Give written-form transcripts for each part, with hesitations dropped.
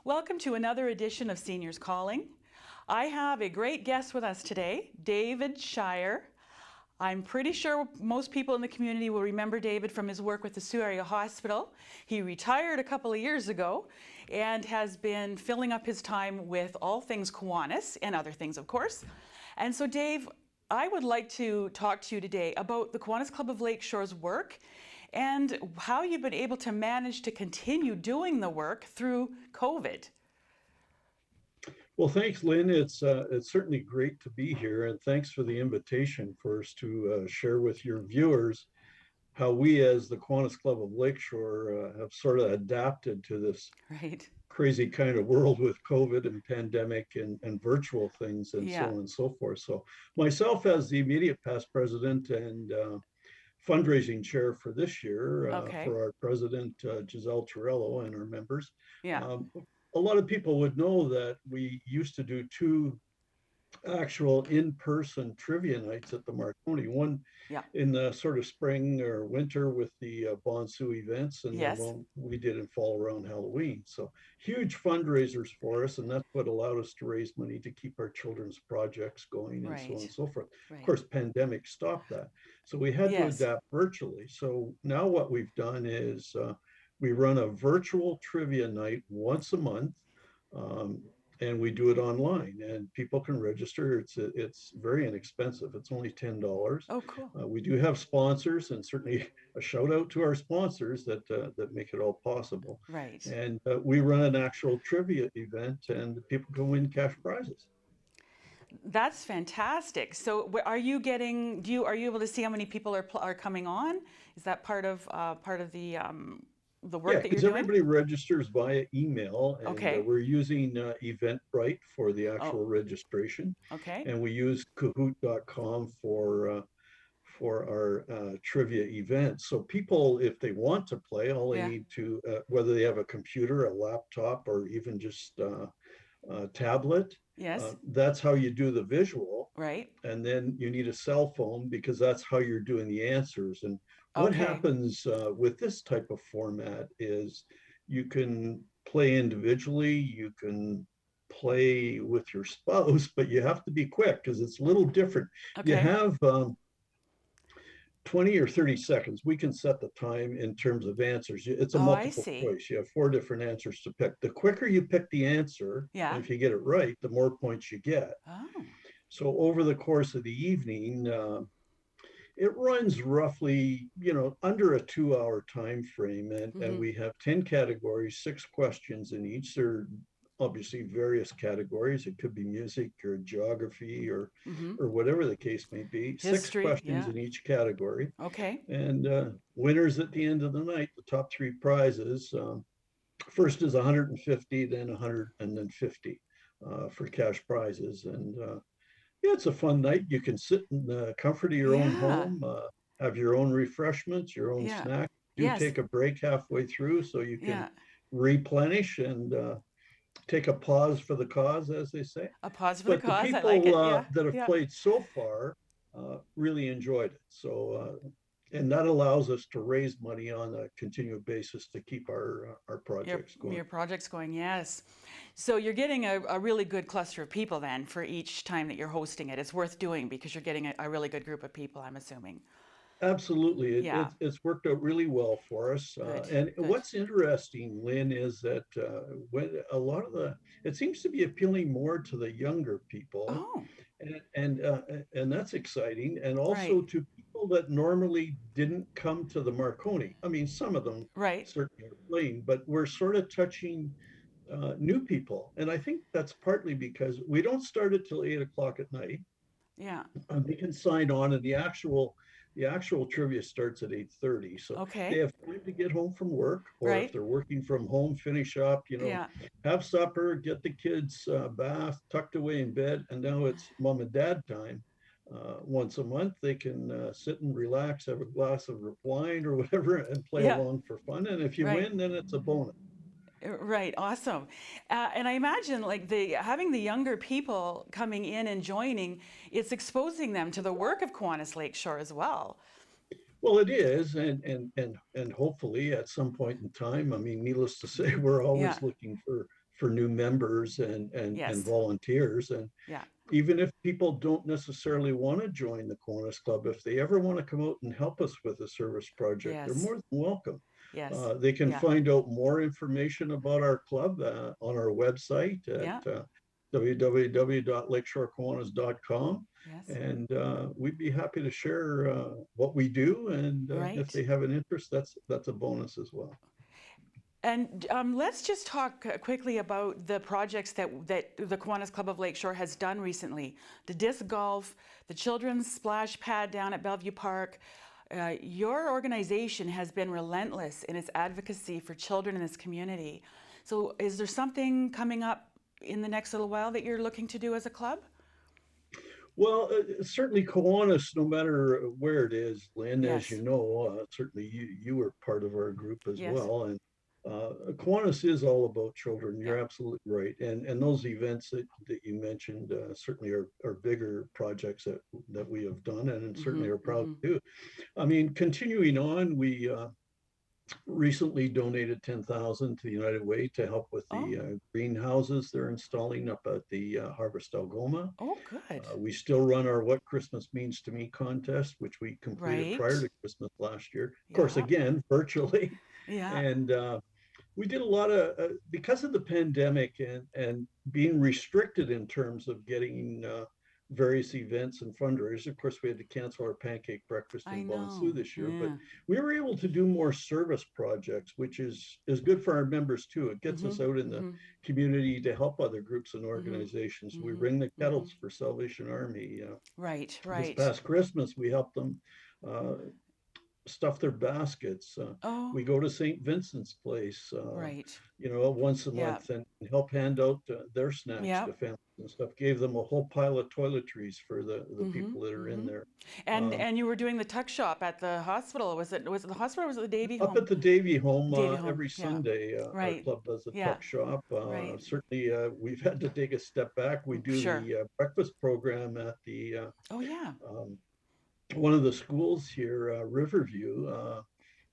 Welcome to another edition of Seniors Calling. I have a great guest with us today, David Shier. I'm pretty sure most people in the community will remember David from his work with the Sault Area Hospital. He retired a couple of years ago and has been filling up his time with all things Kiwanis and other things, of course. And so, Dave, I would like to talk to you today about the Kiwanis Club of Lakeshore's work and how you've been able to manage to continue doing the work through COVID. Well, thanks, Lynn. It's certainly great to be here, and thanks for the invitation for us to share with your viewers how we, as the Kiwanis Club of Lakeshore, have sort of adapted to this Right. crazy kind of world with COVID and pandemic and virtual things and so Yeah. on and so forth. So, myself as the immediate past president and fundraising chair for this year Okay. for our president, Giselle Torello, and our members. Yeah. Um, a lot of people would know that we used to do two actual in-person trivia nights at the Marconi, one Yeah. in the sort of spring or winter with the Bonsu events, and then Yes. one we did in fall around Halloween. So huge fundraisers for us, and that's what allowed us to raise money to keep our children's projects going and so on and Right. so forth. Of Right. course, pandemic stopped that. So we had to Yes. adapt virtually. So now what we've done is we run a virtual trivia night once a month. Um, and we do it online and people can register. It's very inexpensive. It's only $10. Oh, cool. We do have sponsors, and certainly a shout out to our sponsors that make it all possible. Right. And we run an actual trivia event and people can win cash prizes. That's fantastic. So, are you getting? Are you able to see how many people are coming on? Is that part of the Yeah, work that you're because doing? everybody registers via email, and Okay. we're using Eventbrite for the Oh. actual registration, Okay. and we use Kahoot.com for our trivia event. So people, if they want to play, all they Yeah. need to, whether they have a computer, a laptop, or even just a tablet, Yes. that's how you do the visual. Right. And then you need a cell phone because that's how you're doing the answers. And what Okay. happens with this type of format is you can play individually, you can play with your spouse, but you have to be quick because it's a little different. You Okay. have 20 or 30 seconds. We can set the time in terms of answers. It's a Oh, I multiple see. choice. You have four different answers to pick. The quicker you pick the answer, and Yeah. if you get it right, the more points you get. Oh. So over the course of the evening, it runs roughly, under a 2 hour time frame, and Mm-hmm. we have 10 categories, 6 questions in each. There are obviously various categories. It could be music or geography Mm-hmm. or whatever the case may be. Six History. questions Yeah. in each category, Okay. and winners at the end of the night, the top three prizes. First is 150, then 100, and then 50 for cash prizes, and yeah, it's a fun night. You can sit in the comfort of your own Yeah. home, have your own refreshments, your own Yeah. snack. Do Yes. take a break halfway through so you can Yeah. replenish and take a pause for the cause, as they say. A pause for the But the cause. I like people it. Yeah. that have Yeah. played so far really enjoyed it. So, and that allows us to raise money on a continual basis to keep our projects going. Your project's going, yes. So you're getting a really good cluster of people then for each time that you're hosting it. It's worth doing because you're getting a really good group of people, I'm assuming. Absolutely. Yeah, It's worked out really well for us. good, And good. what's interesting, Lynn, is that when a lot of it seems to be appealing more to the younger people, Oh, and that's exciting. And right, also to people that normally didn't come to the Marconi. I mean, some of them right. certainly are playing, but we're sort of touching new people. And I think that's partly because we don't start it till 8 o'clock at night. Yeah, They can sign on, and the actual trivia starts at 8:30. So they okay, have time to get home from work, or if right. they're working from home, finish up, Yeah, have supper, get the kids bath, tucked away in bed, and now it's mom and dad time. Once a month, they can sit and relax, have a glass of wine or whatever, and play yeah, along for fun. And if you right. win, then it's a bonus. Right, awesome. And I imagine like the having the younger people coming in and joining, it's exposing them to the work of Kiwanis Lakeshore as well. Well, it is, and hopefully at some point in time, I mean, needless to say, we're Yeah, always looking for for new members and Yes. volunteers. And Yeah. even if people don't necessarily want to join the Kiwanis Club, if they ever want to come out and help us with a service project, they're Yes. more than welcome. Yes. They can Yeah. find out more information about our club on our website at Yeah. www.lakeshorekiwanis.com. Yes. And we'd be happy to share what we do. And if Right. they have an interest, that's a bonus as well. And let's just talk quickly about the projects that the Kiwanis Club of Lakeshore has done recently. The disc golf, the children's splash pad down at Bellevue Park. Your organization has been relentless in its advocacy for children in this community. So is there something coming up in the next little while that you're looking to do as a club? Well, certainly Kiwanis, no matter where it is, Lynn, as Yes. you know, certainly you were part of our group as Yes. well. And Kiwanis is all about children. Yeah. You're absolutely right. And those events that you mentioned certainly are bigger projects that we have done and certainly are proud to do. I mean, continuing on, we recently donated 10,000 to the United Way to help with the greenhouses they're installing up at the Harvest Algoma. Oh, good. We still run our What Christmas Means to Me contest, which we completed prior Right. to Christmas last year. Of course, Yeah. again, virtually. Yeah. And we did a lot of, because of the pandemic and being restricted in terms of getting various events and fundraisers. Of course, we had to cancel our pancake breakfast I in know. Bonsu this year, but Yeah. we were able to do more service projects, which is good for our members too. It gets us out in the community to help other groups and organizations. We ring the kettles for Salvation Army. Right. This Right. past Christmas, we helped them stuff their baskets. Oh, We go to St. Vincent's Place, right. once a Yeah. month and help hand out their snacks Yeah. to families and stuff. Gave them a whole pile of toiletries for the people that are in there. And you were doing the tuck shop at the hospital. Was it the hospital or was it the Davy Up home? at the Davy home, Davy home. every Yeah. Sunday, our Right. club does a Yeah. tuck shop. Right. Certainly, we've had to take a step back. We do Sure. the breakfast program at the Oh, yeah. one of the schools here, Riverview,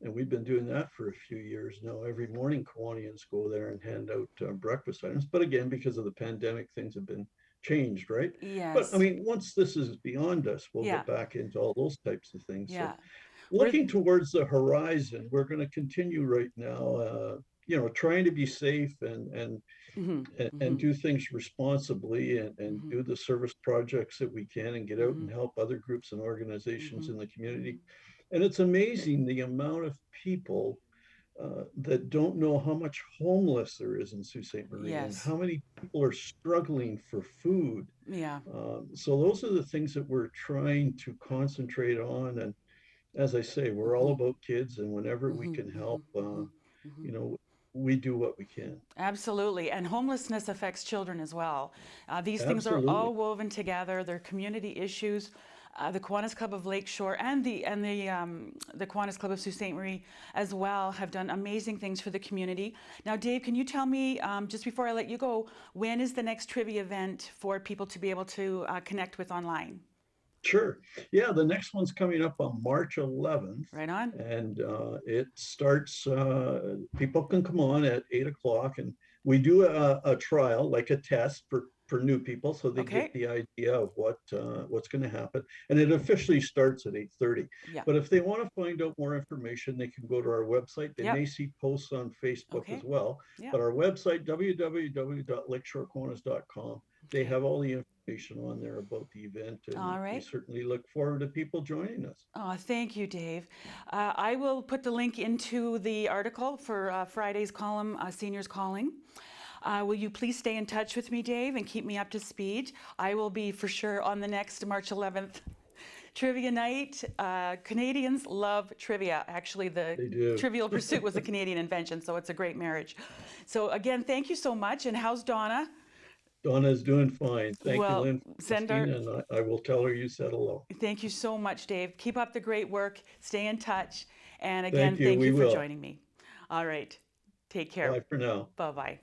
and we've been doing that for a few years now. Every morning, Kiwanians go there and hand out breakfast items. But again, because of the pandemic, things have been changed, right? But I Yes. mean, once this is beyond us, we'll Yeah. get back into all those types of things. So Yeah. looking towards the horizon, we're going to continue right now, trying to be safe and do things responsibly and do the service projects that we can and get out and help other groups and organizations in the community. And it's amazing the amount of people that don't know how much homeless there is in Sault Ste. Marie and Yes. how many people are struggling for food. Yeah. So those are the things that we're trying to concentrate on. And as I say, we're all about kids, and whenever we can help, we do what we can. Absolutely. And homelessness affects children as well. These things are Absolutely. all woven together. They're community issues. The Kiwanis Club of Lakeshore and the Kiwanis Club of Sault Ste. Marie as well have done amazing things for the community. Now, Dave, can you tell me, just before I let you go, when is the next trivia event for people to be able to connect with online? Sure. Yeah, the next one's coming up on March 11th. Right on. And it starts, people can come on at 8 o'clock, and we do a trial, like a test for new people, so they get the idea of what's going to happen. And it officially starts at 8:30. Yeah. But if they want to find out more information, they can go to our website. They may see posts on Facebook as well. But our website, www.lakeshorekiwanis.com, they have all the information on there about the event. And all right. we certainly look forward to people joining us. Oh, thank you, Dave. I will put the link into the article for Friday's column, Seniors Calling. Will you please stay in touch with me, Dave, and keep me up to speed? I will be for sure on the next March 11th trivia night. Canadians love trivia. Actually, the Trivial Pursuit was a Canadian invention, so it's a great marriage. So again, thank you so much. And how's Donna? Donna's doing fine. Thank you, Lynn. And I will tell her you said hello. Thank you so much, Dave. Keep up the great work. Stay in touch. And again, thank you for joining me. All right. Take care. Bye for now. Bye-bye.